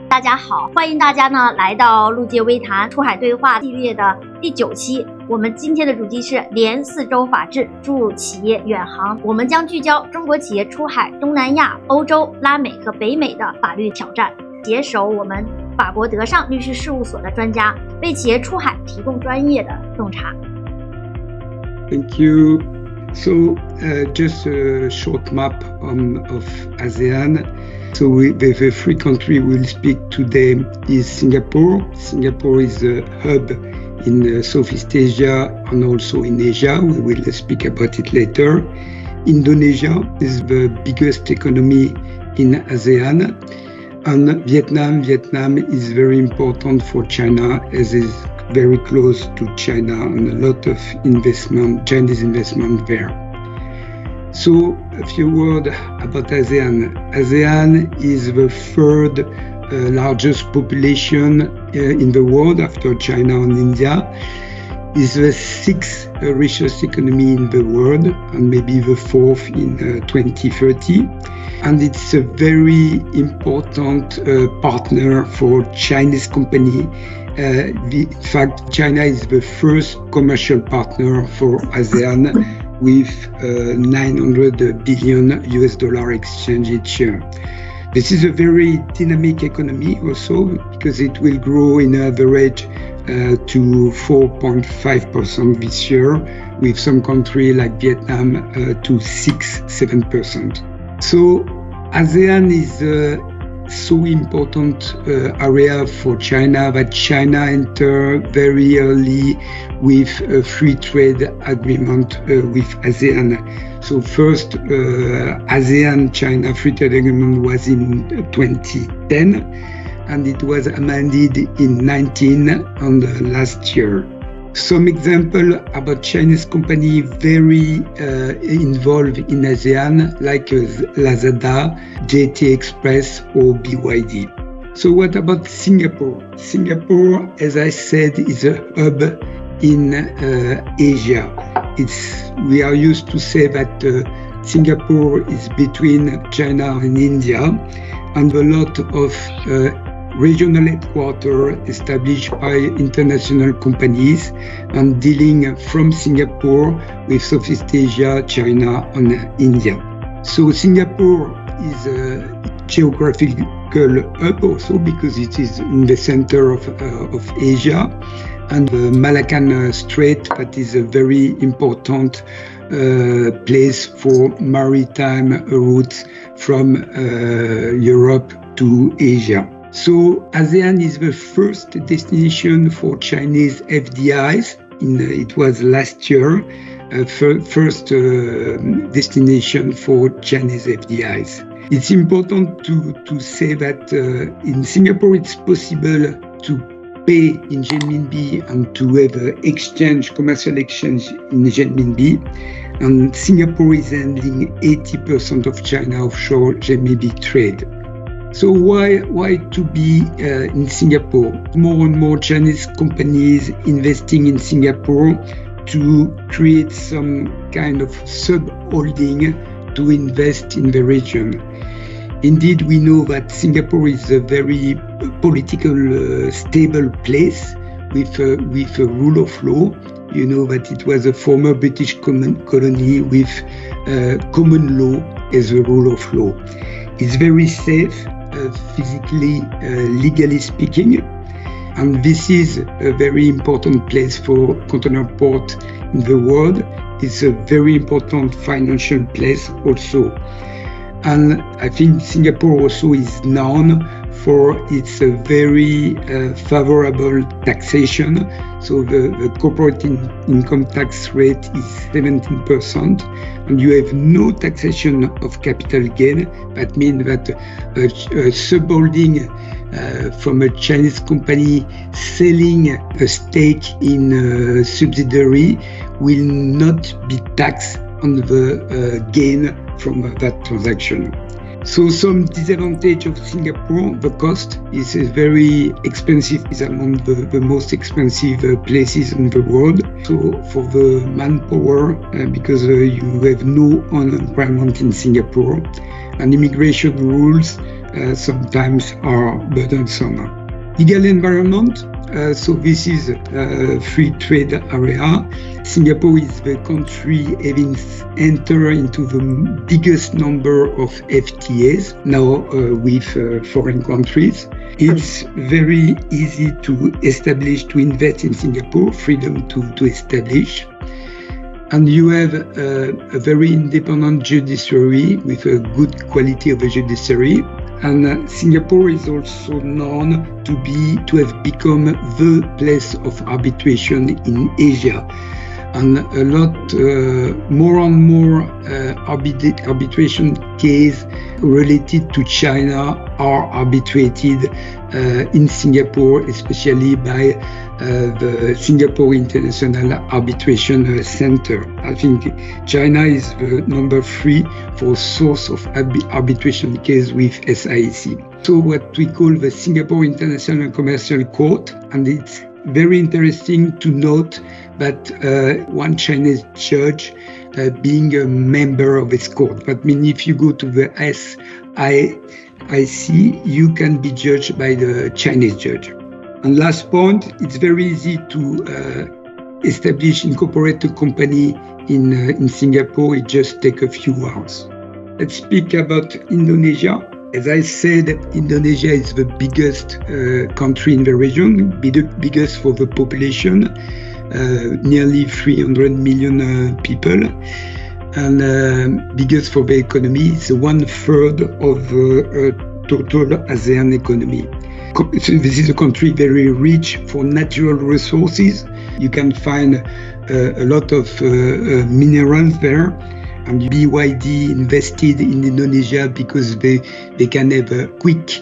大家好，欢迎大家呢来到陆界微谈出海对话系列的第9期。我们今天的主题是连4州法治助企业远航。我们将聚焦中国企业出海东南亚、欧洲、拉美和北美的法律挑战，携手我们法国德尚律师事务所的专家，为企业出海提供专业的洞察。Thank you. So, just a short map of ASEAN. So the 3 countries we'll speak today is Singapore. Singapore is a hub in Southeast Asia and also in Asia. We will speak about it later. Indonesia is the biggest economy in ASEAN. And Vietnam is very important for China as is very close to China and a lot of Chinese investment there. So a few words about ASEAN. ASEAN is the 3rd largest population in the world after China and India. Is the 6th richest economy in the world and maybe the 4th in 2030. And it's a very important partner for Chinese company. In fact, China is the first commercial partner for ASEAN with $900 billion exchange each year. This is a very dynamic economy also because it will grow in average to 4.5% this year, with some countries like Vietnam to 6-7%. So ASEAN is so important area for China that China entered very early with a free trade agreement with ASEAN. So first ASEAN-China free trade agreement was in 2010 and it was amended in 2019 and last year. Some example about Chinese company very involved in ASEAN like Lazada, JT Express or BYD. So what about Singapore? Singapore, as I said, is a hub in Asia. We are used to say that Singapore is between China and India, and a lot of regional headquarters established by international companies and dealing from Singapore with Southeast Asia, China and India. So Singapore is a geographical hub also because it is in the center of Asia, and the Malaccan Strait, that is a very important place for maritime routes from Europe to Asia. So ASEAN is the first destination for Chinese FDIs. It was last year, first destination for Chinese FDIs. It's important to say that in Singapore it's possible to pay in renminbi and to have commercial exchange in renminbi. And Singapore is handling 80% of China offshore renminbi trade. So why to be in Singapore? More and more Chinese companies investing in Singapore to create some kind of sub-holding to invest in the region. Indeed, we know that Singapore is a very political, stable place with a rule of law. You know that it was a former British colony with common law as a rule of law. It's very safe, physically, legally speaking, and this is a very important place for container port in the world. It's a very important financial place also. And I think Singapore also is known for its very favorable taxation. So the corporate income tax rate is 17%, and you have no taxation of capital gain. That means that a subholding from a Chinese company selling a stake in a subsidiary will not be taxed on the gain from that transaction. So some disadvantage of Singapore, the cost is very expensive. It's among the most expensive places in the world. So for the manpower, because you have no unemployment in Singapore, and immigration rules sometimes are burdensome. Legal environment. So this is a free trade area. Singapore is the country having entered into the biggest number of FTAs now with foreign countries. It's very easy to establish, to invest in Singapore, freedom to establish. And you have a very independent judiciary with a good quality of a judiciary. And Singapore is also known to have become the place of arbitration in Asia. And a lot more and more arbitration cases related to China are arbitrated in Singapore, especially by the Singapore International Arbitration Center. I think China is the number 3 for source of arbitration case with SIC. So what we call the Singapore International Commercial Court, and it's very interesting to note that one Chinese judge being a member of this court. That means if you go to the SIC, you can be judged by the Chinese judge. And last point, it's very easy to establish, incorporate a company in Singapore. It just takes a few hours. Let's speak about Indonesia. As I said, Indonesia is the biggest country in the region, biggest for the population, nearly 300 million people, and biggest for the economy. It's 1/3 of the total ASEAN economy. So this is a country very rich for natural resources. You can find a lot of minerals there. And BYD invested in Indonesia because they can have a quick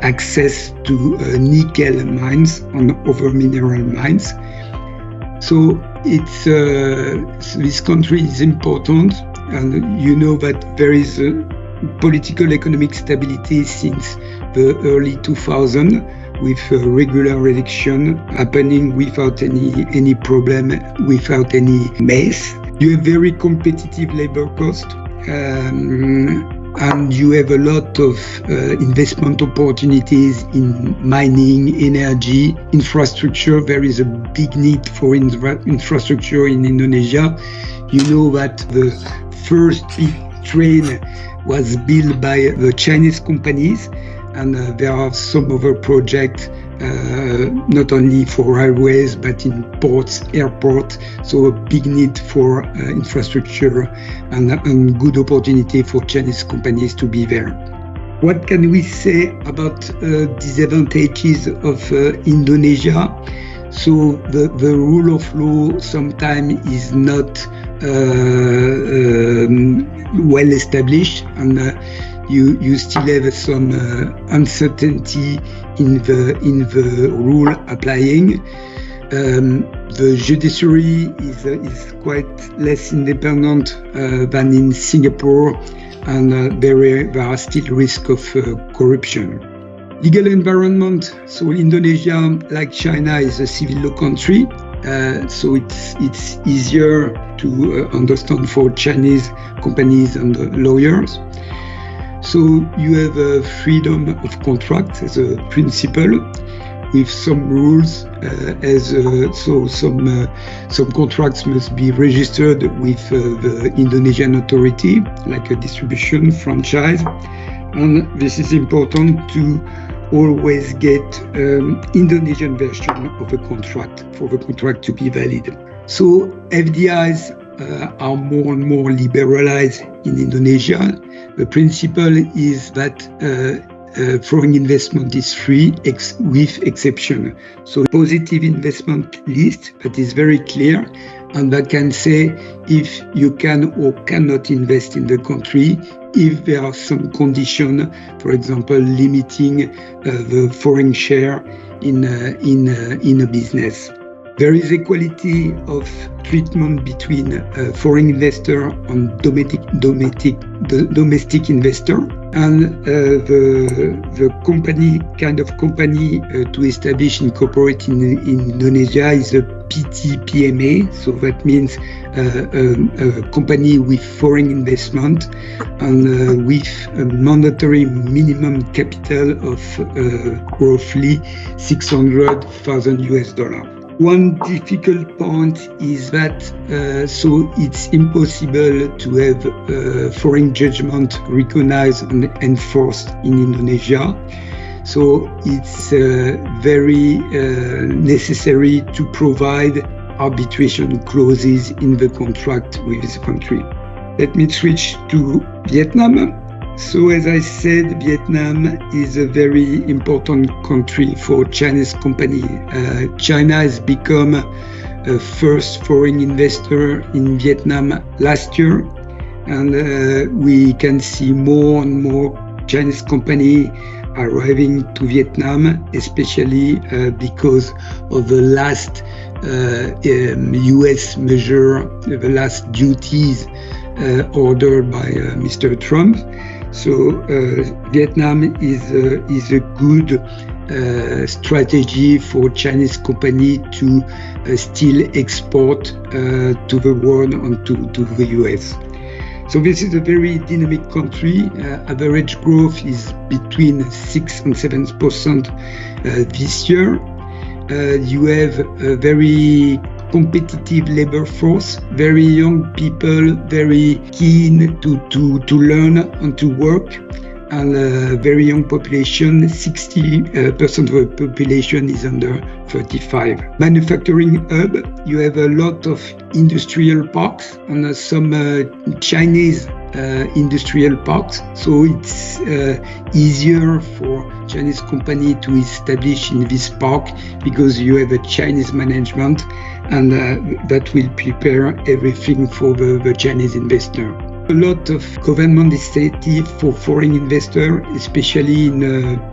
access to nickel mines and other mineral mines. So it's this country is important, and you know that there is political economic stability since the early 2000s with regular election happening without any problem, without any mess. You have very competitive labor cost, and you have a lot of investment opportunities in mining, energy, infrastructure. There is a big need for infrastructure in Indonesia. You know that the first big train was built by the Chinese companies, and there are some other projects not only for highways but in ports, airports. So a big need for infrastructure and good opportunity for Chinese companies to be there. What can we say about disadvantages of Indonesia? So the rule of law sometimes is not well established, and you still have some uncertainty in the rule applying. The judiciary is quite less independent than in Singapore, and there are still risks of corruption. Legal environment. So Indonesia, like China, is a civil law country. So it's easier to understand for Chinese companies and lawyers. So you have a freedom of contract as a principle, with some rules. Some contracts must be registered with the Indonesian authority, like a distribution franchise, and this is important to always get Indonesian version of a contract for the contract to be valid. So FDIs are more and more liberalized in Indonesia. The principle is that foreign investment is free with exception. So positive investment list that is very clear, and that can say if you can or cannot invest in the country, if there are some condition, for example, limiting the foreign share in a business. There is equality of treatment between foreign investor and domestic investor, and the kind of company to establish and incorporate in Indonesia is a PT-PMA, so that means a company with foreign investment and with a mandatory minimum capital of roughly $600,000. One difficult point is that so it's impossible to have foreign judgment recognized and enforced in Indonesia. So it's very necessary to provide arbitration clauses in the contract with this country. Let me switch to Vietnam. So as I said, Vietnam is a very important country for Chinese company. China has become a first foreign investor in Vietnam last year, and we can see more and more Chinese company arriving to Vietnam, especially because of the last US measure, the last duties ordered by Mr. Trump. So Vietnam is a good strategy for Chinese company to still export to the world and to the US. So this is a very dynamic country. Average growth is between 6 and 7% this year. You have a very competitive labor force, very young people, very keen to learn and to work, and a very young population. 60% of the population is under 35. Manufacturing hub, you have a lot of industrial parks and some Chinese industrial parks. So it's easier for Chinese company to establish in this park because you have a Chinese management, and that will prepare everything for the Chinese investor. A lot of government incentive for foreign investor, especially in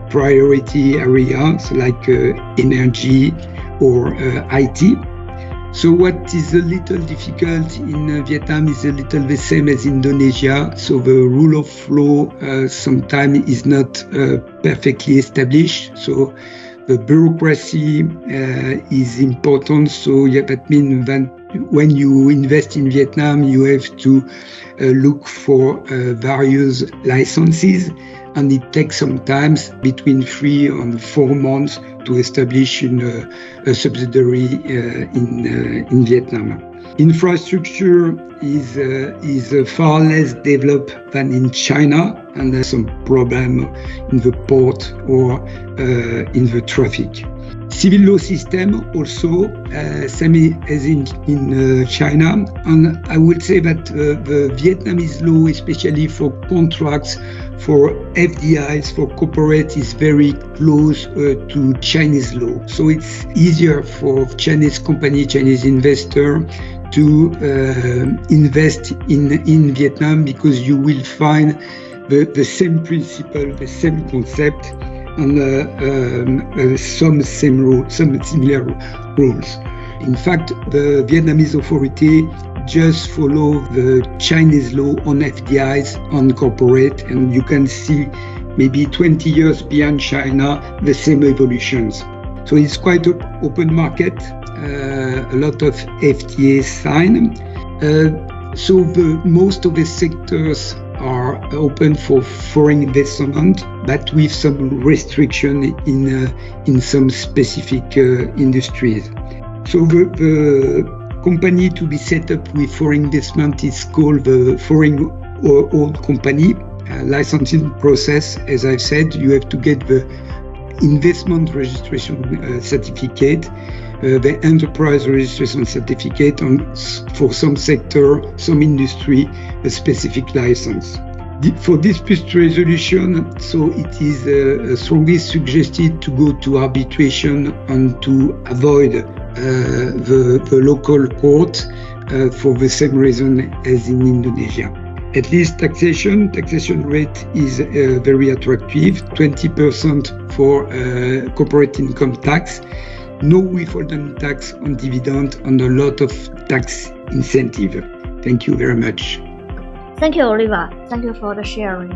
priority areas like energy or IT. So what is a little difficult in Vietnam is a little the same as Indonesia. So the rule of law sometimes is not perfectly established. So the bureaucracy is important. So yeah, that means that when you invest in Vietnam, you have to look for various licenses, and it takes sometimes between 3 and 4 months to establish a subsidiary in Vietnam. Infrastructure is far less developed than in China, and there's some problem in the port or in the traffic. Civil law system also, same as in China, and I would say that the Vietnamese law, especially for contracts, for FDIs, for corporate, is very close to Chinese law. So it's easier for Chinese company, Chinese investor to invest in Vietnam, because you will find the same principle, the same concept, and some similar rules. In fact, the Vietnamese authority just follow the Chinese law on FDIs, on corporate, and you can see maybe 20 years behind China, the same evolutions. So it's quite an open market, a lot of FTA signed. So most of the sectors are open for foreign investment, but with some restriction in some specific industries. So the company to be set up with foreign investment is called the foreign-owned company. Licensing process, as I've said, you have to get the investment registration certificate, the enterprise registration certificate, and for some sector, some industry, a specific license. For dispute resolution, so it is strongly suggested to go to arbitration and to avoid the local court for the same reason as in Indonesia. At least taxation rate is very attractive, 20% for corporate income tax, no withholding tax on dividend, and a lot of tax incentive. Thank you very much. Thank you, Oliver. Thank you for the sharing.